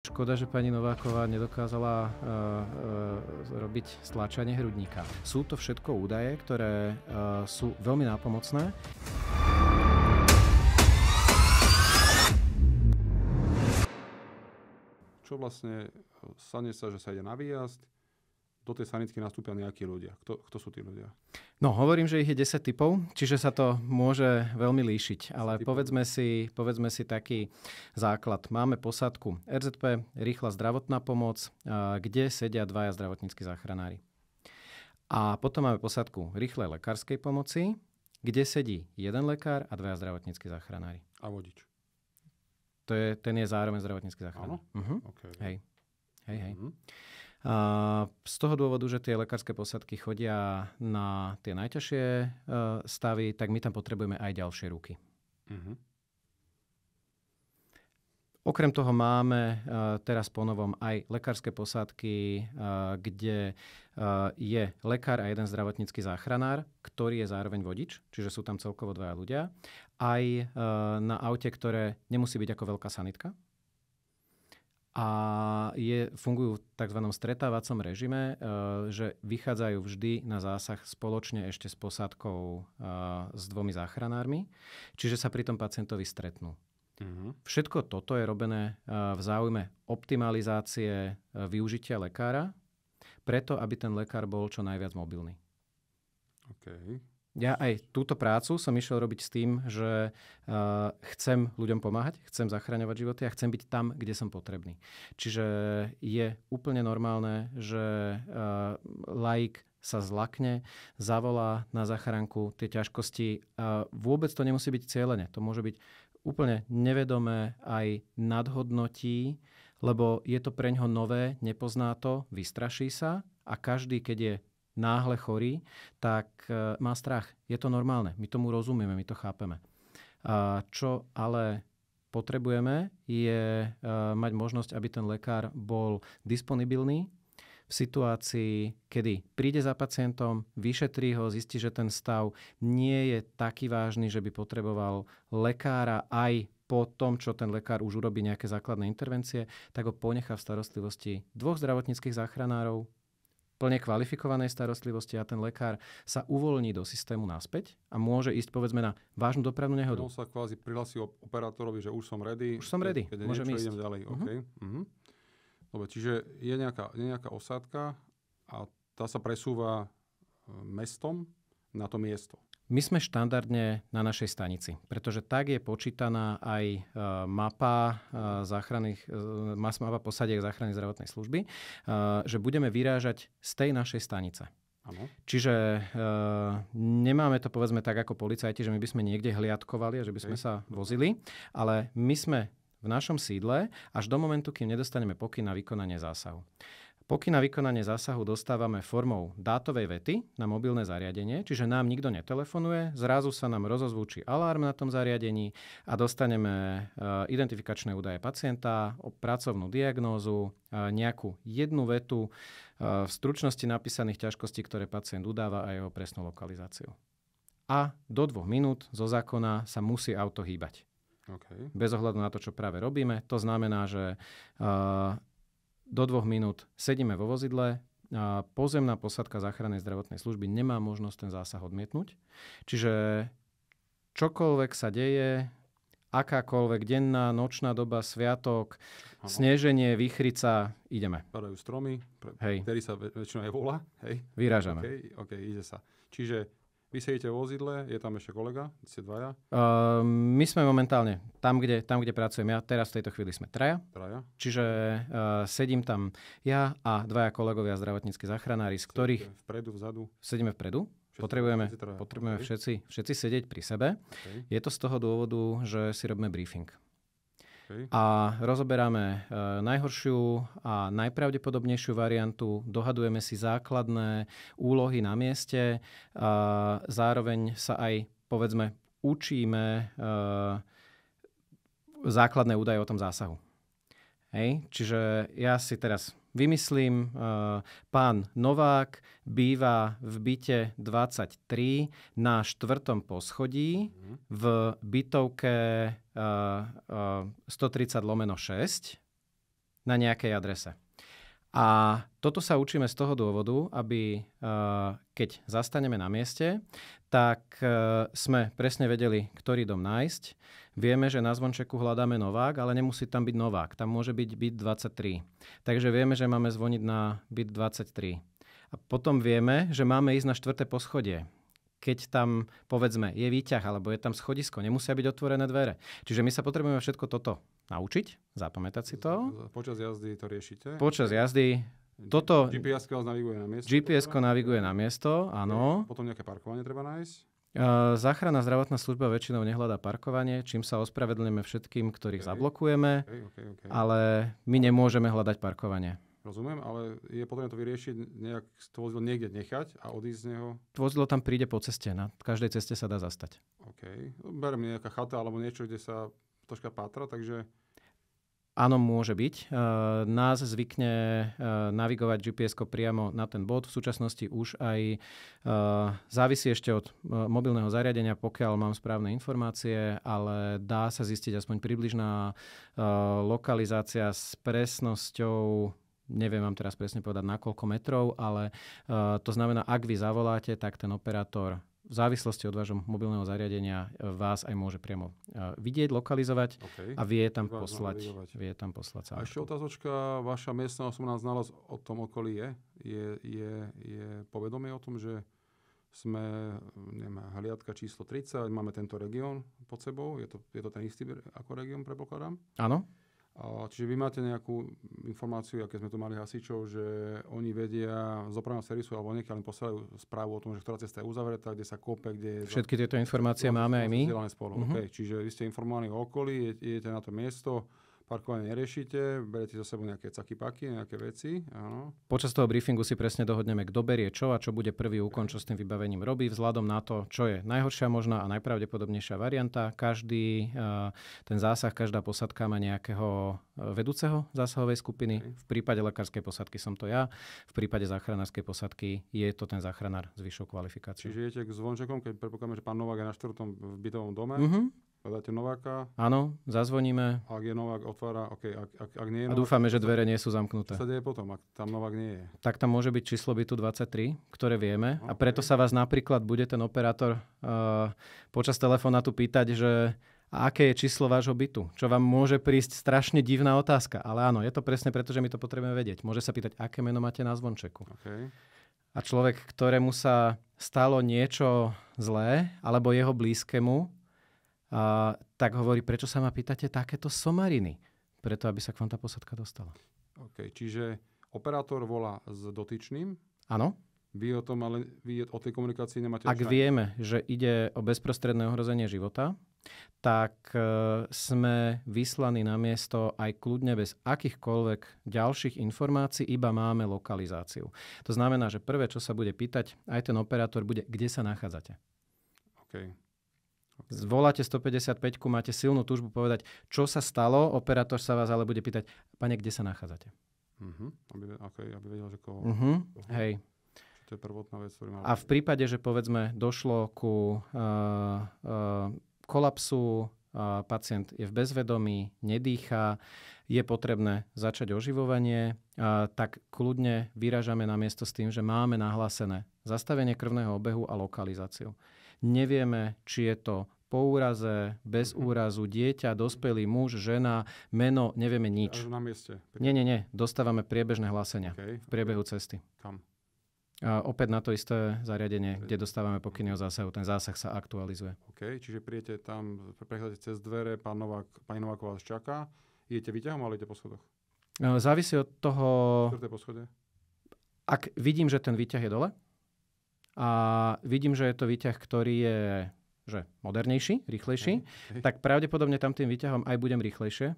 Škoda, že pani Nováková nedokázala robiť stláčanie hrudníka. Sú to všetko údaje, ktoré sú veľmi nápomocné. Čo vlastne stane sa, že sa ide na výjazd, do tej sanitky nastúpia nejakí ľudia. Kto sú tí ľudia? No, hovorím, že ich je 10 typov, čiže sa to môže veľmi líšiť. Ale povedzme si taký základ. Máme posádku RZP, rýchla zdravotná pomoc, kde sedia 2 zdravotnícki záchranári. A potom máme posádku rýchlej lekárskej pomoci, kde sedí 1 lekár a 2 zdravotnícki záchranári. A vodič. Ten je zároveň zdravotnícky záchranár. Áno? Okay. Hej. Z toho dôvodu, že tie lekárske posádky chodia na tie najťažšie stavy, tak my tam potrebujeme aj ďalšie ruky. Okrem toho máme teraz ponovom aj lekárske posádky, kde je lekár a 1 zdravotnícky záchranár, ktorý je zároveň vodič, čiže sú tam celkovo 2 ľudia. Aj na aute, ktoré nemusí byť ako veľká sanitka. A fungujú v tzv. Stretávacom režime, že vychádzajú vždy na zásah spoločne ešte s posádkou s 2 záchranármi, čiže sa pri tom pacientovi stretnú. Všetko toto je robené v záujme optimalizácie využitia lekára, preto aby ten lekár bol čo najviac mobilný. Okay. Ja aj túto prácu som išiel robiť s tým, že chcem ľuďom pomáhať, chcem zachraňovať životy a chcem byť tam, kde som potrebný. Čiže je úplne normálne, že laik sa zlakne, zavolá na záchranku tie ťažkosti. Vôbec to nemusí byť cieľene. To môže byť úplne nevedomé, aj nadhodnotí, lebo je to preňho nové, nepozná to, vystraší sa a každý, keď je náhle chorý, tak má strach. Je to normálne. My tomu rozumieme, my to chápeme. Čo ale potrebujeme, je mať možnosť, aby ten lekár bol disponibilný v situácii, kedy príde za pacientom, vyšetrí ho, zistí, že ten stav nie je taký vážny, že by potreboval lekára aj po tom, čo ten lekár už urobí nejaké základné intervencie, tak ho ponechá v starostlivosti 2 zdravotníckych záchranárov, plne kvalifikovanej starostlivosti a ten lekár sa uvoľní do systému naspäť a môže ísť povedzme na vážnu dopravnú nehodu. On sa kvázi prihlási operátorovi, že už som ready. Už som ready, keď môžem ísť. Idem ďalej. Okay. Dobre, čiže je nejaká osádka a tá sa presúva mestom na to miesto. My sme štandardne na našej stanici, pretože tak je počítaná aj mapa posadiek záchrannej zdravotnej služby, že budeme vyrážať z tej našej stanice. Ano. Čiže nemáme to povedzme tak ako policajti, že my by sme niekde hliadkovali a že by sme sa vozili, ale my sme v našom sídle až do momentu, kým nedostaneme pokyn na vykonanie zásahu. Pokyn na vykonanie zásahu dostávame formou dátovej vety na mobilné zariadenie, čiže nám nikto netelefonuje, zrazu sa nám rozozvučí alarm na tom zariadení a dostaneme identifikačné údaje pacienta, pracovnú diagnózu, nejakú jednu vetu v stručnosti napísaných ťažkostí, ktoré pacient udáva a jeho presnú lokalizáciu. A do 2 minút zo zákona sa musí auto hýbať. Okay. Bez ohľadu na to, čo práve robíme. To znamená, že do 2 minút sedíme vo vozidle, pozemná posádka záchrannej zdravotnej služby nemá možnosť ten zásah odmietnúť. Čiže čokoľvek sa deje, akákoľvek denná, nočná doba, sviatok, sneženie, výchrica, ideme. Padajú stromy, ktorý sa väčšinou aj volá. Hej. Vyrážame. OK, ide sa. Čiže vy sedíte vo vozidle, je tam ešte kolega, ste 2? My sme momentálne tam, kde pracujem ja. Teraz v tejto chvíli sme 3. Čiže sedím tam ja a 2 kolegovia zdravotnícki záchranári, z ktorých... Vpredu, vzadu? Sedíme vpredu. Potrebujeme všetci sedieť pri sebe. Je to z toho dôvodu, že si robíme briefing. A rozoberáme najhoršiu a najpravdepodobnejšiu variantu, dohadujeme si základné úlohy na mieste, zároveň sa aj, povedzme, učíme základné údaje o tom zásahu. Hej? Čiže ja si teraz vymyslím, pán Novák býva v byte 23 na 4. poschodí v bytovke 130/6 na nejakej adrese. A toto sa učíme z toho dôvodu, aby keď zastaneme na mieste, tak sme presne vedeli, ktorý dom nájsť. Vieme, že na zvončeku hľadáme Novák, ale nemusí tam byť Novák. Tam môže byť byt 23. Takže vieme, že máme zvoniť na byt 23. A potom vieme, že máme ísť na 4. poschodie. Keď tam, povedzme, je výťah alebo je tam schodisko, nemusia byť otvorené dvere. Čiže my sa potrebujeme všetko toto naučiť, zapamätať si to. Počas jazdy to riešite? Počas jazdy. Toto GPS-ko vás naviguje na miesto? GPS-ko naviguje na miesto, áno. Potom nejaké parkovanie treba nájsť? Záchranná zdravotná služba väčšinou nehľadá parkovanie, čím sa ospravedlňujeme všetkým, ktorých zablokujeme, ale my nemôžeme hľadať parkovanie. Rozumiem, ale je potrebné to vyriešiť, nejak to vozidlo niekde nechať a odísť z neho? Vozidlo tam príde po ceste, na každej ceste sa dá zastať. OK. Beriem nejaká chata alebo niečo, kde sa troška pátra, takže... Áno, môže byť. Nás zvykne navigovať GPS-ko priamo na ten bod. V súčasnosti už aj závisí ešte od mobilného zariadenia, pokiaľ mám správne informácie, ale dá sa zistiť aspoň približná lokalizácia s presnosťou. Neviem vám teraz presne povedať, na koľko metrov, ale to znamená, ak vy zavoláte, tak ten operátor v závislosti od vášho mobilného zariadenia vás aj môže priamo vidieť, lokalizovať a vie tam poslať A ešte otázočka, vaša miestna osobná znalosť o tom okolí je povedomie o tom, že sme, neviem, hliadka číslo 30, máme tento región pod sebou, je to ten istý ako región, predpokladám? Áno. Čiže vy máte nejakú informáciu, aké sme tu mali hasičov, že oni vedia z dopravného servisu alebo niekde len posielajú správu o tom, že ktorá cesta je uzavretá, kde sa kope, kde... Všetky tieto informácie máme aj my. Okay. Čiže vy ste informovaní o okolí, idete na to miesto, parkovanie neriešite, berete so sebou nejaké caky-paky, nejaké veci. Áno. Počas toho briefingu si presne dohodneme, kto berie čo a čo bude prvý úkon, čo s tým vybavením robí, vzhľadom na to, čo je najhoršia možná a najpravdepodobnejšia varianta. Každý ten zásah, každá posadka má nejakého vedúceho zásahovej skupiny. V prípade lekárskej posadky som to ja, v prípade záchranárskej posadky je to ten záchranár s vyššou kvalifikáciou. Čiže idete k zvončekom, keď predpokladáme, že pán Novák je na 4. v bytovom dome. Hľadáte Nováka. Áno, zazvoníme. Ak je Novák, otvára, ak nie je Novák. A dúfame, že dvere nie sú zamknuté. Čo sa deje potom, ak tam Novák nie je? Tak tam môže byť číslo bytu 23, ktoré vieme. A preto sa vás napríklad bude ten operátor počas telefonátu pýtať, že aké je číslo vášho bytu. Čo vám môže prísť strašne divná otázka. Ale áno, je to presne preto, že my to potrebujeme vedieť. Môže sa pýtať, aké meno máte na zvončeku. Okay. A človek, ktorému sa stalo niečo zlé, alebo jeho blízkemu, tak hovorí, prečo sa ma pýtate takéto somariny? Preto, aby sa k vám tá posadka dostala. OK, čiže operátor volá s dotyčným. Áno. Vy o tej komunikácii nemáte... Ak vieme, že ide o bezprostredné ohrozenie života, tak sme vyslaní na miesto aj kľudne bez akýchkoľvek ďalších informácií, iba máme lokalizáciu. To znamená, že prvé, čo sa bude pýtať, aj ten operátor bude, kde sa nachádzate. OK. Zvoláte 155, máte silnú túžbu povedať, čo sa stalo, operátor sa vás ale bude pýtať, pane, kde sa nachádzate? Aby vedel, že koho. Hej. To je prvotná vec, ktorý mal... A v prípade, že povedzme došlo ku kolapsu, pacient je v bezvedomí, nedýchá, je potrebné začať oživovanie, tak kľudne vyražame na miesto s tým, že máme nahlásené zastavenie krvného obehu a lokalizáciu. Nevieme, či je to po úraze, bez úrazu, dieťa, dospelý muž, žena, meno, nevieme nič. Až na mieste. Nie. Dostávame priebežné hlásenia v priebehu cesty. Kam? Opäť na to isté zariadenie, kde dostávame pokyny o zásahu. Ten zásah sa aktualizuje. OK, čiže príjete tam, prechádzate cez dvere, pani Nováková vás čaká. Idete výťahom, ale idete po schodoch? Závisí od toho... 4. poschodie? Ak vidím, že ten výťah je dole, a vidím, že je to výťah, ktorý je modernejší, rýchlejší, tak pravdepodobne tam tým výťahom aj budem rýchlejšie,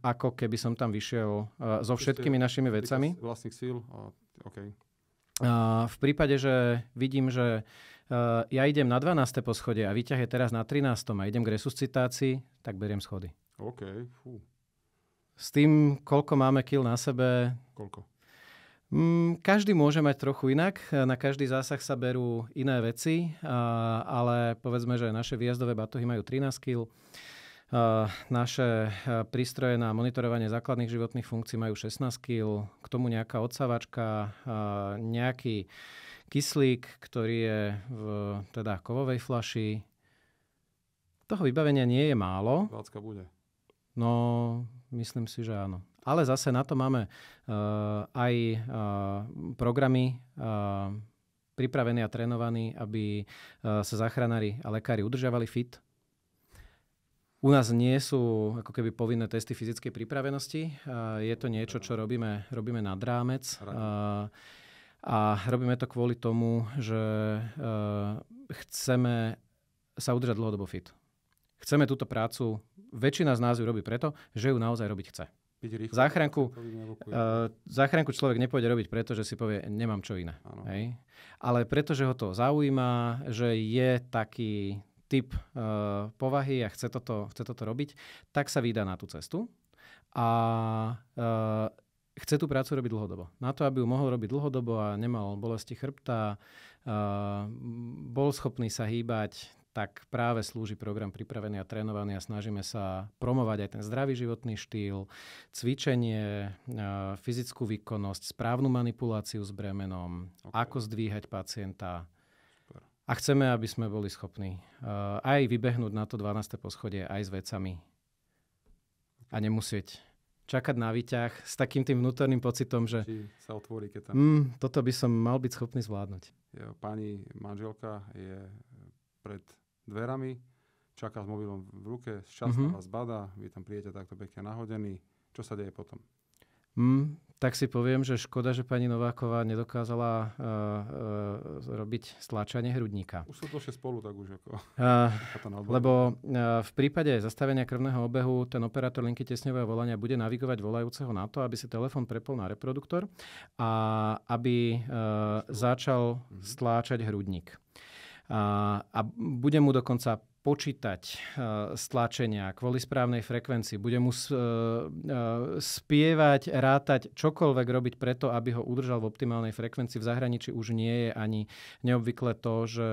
ako keby som tam vyšiel so všetkými našimi vecami. Vlastných síl? OK. V prípade, že vidím, že ja idem na 12. poschodie a výťah je teraz na 13. a idem k resuscitácii, tak beriem schody. OK. Fú. S tým, koľko máme kil na sebe... Koľko? Každý môže mať trochu inak. Na každý zásah sa berú iné veci, ale povedzme, že naše výjazdové batohy majú 13 kg. Naše prístroje na monitorovanie základných životných funkcií majú 16 kg, k tomu nejaká odsavačka, nejaký kyslík, ktorý je v teda kovovej fľaši. Toho vybavenia nie je málo. Vácka bude. No, myslím si, že áno. Ale zase na to máme aj programy pripravení a trénovaní, aby sa záchranári a lekári udržiavali fit. U nás nie sú ako keby povinné testy fyzickej pripravenosti. Je to niečo, čo robíme nad rámec. A robíme to kvôli tomu, že chceme sa udržať dlhodobo fit. Chceme túto prácu, väčšina z nás ju robí preto, že ju naozaj robiť chce. Záchranku človek nepôjde robiť preto, že si povie, nemám čo iné. Hej? Ale preto, že ho to zaujíma, že je taký typ povahy a chce toto robiť, tak sa vydá na tú cestu a chce tú prácu robiť dlhodobo. Na to, aby ju mohol robiť dlhodobo a nemal bolesti chrbta, bol schopný sa hýbať, tak práve slúži program pripravený a trénovaný a snažíme sa promovať aj ten zdravý životný štýl, cvičenie, fyzickú výkonnosť, správnu manipuláciu s bremenom, ako zdvíhať pacienta. Super. A chceme, aby sme boli schopní aj vybehnúť na to 12. poschodie aj s vecami a nemusieť čakať na výťah s takým tým vnútorným pocitom, že sa otvorí, keď tam... toto by som mal byť schopný zvládnuť. Pani manželka je pred dverami, čaká s mobilom v ruke, šťastná vás badá, vy tam príjete takto pekne nahodený. Čo sa deje potom? Tak si poviem, že škoda, že pani Nováková nedokázala robiť stláčanie hrudníka. Už sú to spolu, tak už ako... Lebo v prípade zastavenia krvného obehu ten operátor linky tiesňového volania bude navigovať volajúceho na to, aby si telefón prepol na reproduktor a aby začal stláčať hrudník. A bude mu dokonca počítať stlačenia kvôli správnej frekvencii. Bude mu spievať, rátať, čokoľvek robiť preto, aby ho udržal v optimálnej frekvencii. V zahraničí už nie je ani neobvykle to, že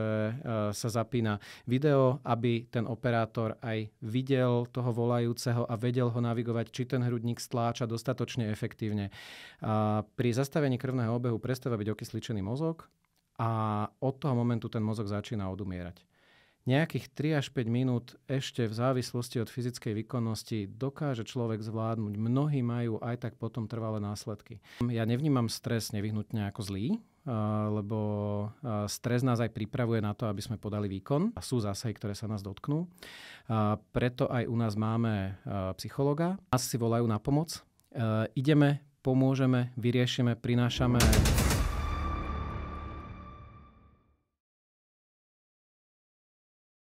sa zapína video, aby ten operátor aj videl toho volajúceho a vedel ho navigovať, či ten hrudník stláča dostatočne efektívne. Pri zastavení krvného obehu prestáva byť okysličený mozog a od toho momentu ten mozog začína odumierať. Nejakých 3 až 5 minút ešte v závislosti od fyzickej výkonnosti dokáže človek zvládnuť. Mnohí majú aj tak potom trvalé následky. Ja nevnímam stres nevyhnutne ako zlý, lebo stres nás aj pripravuje na to, aby sme podali výkon. A sú zásahy, ktoré sa nás dotknú. Preto aj u nás máme psychologa. Nás si volajú na pomoc. Ideme, pomôžeme, vyriešime, prinášame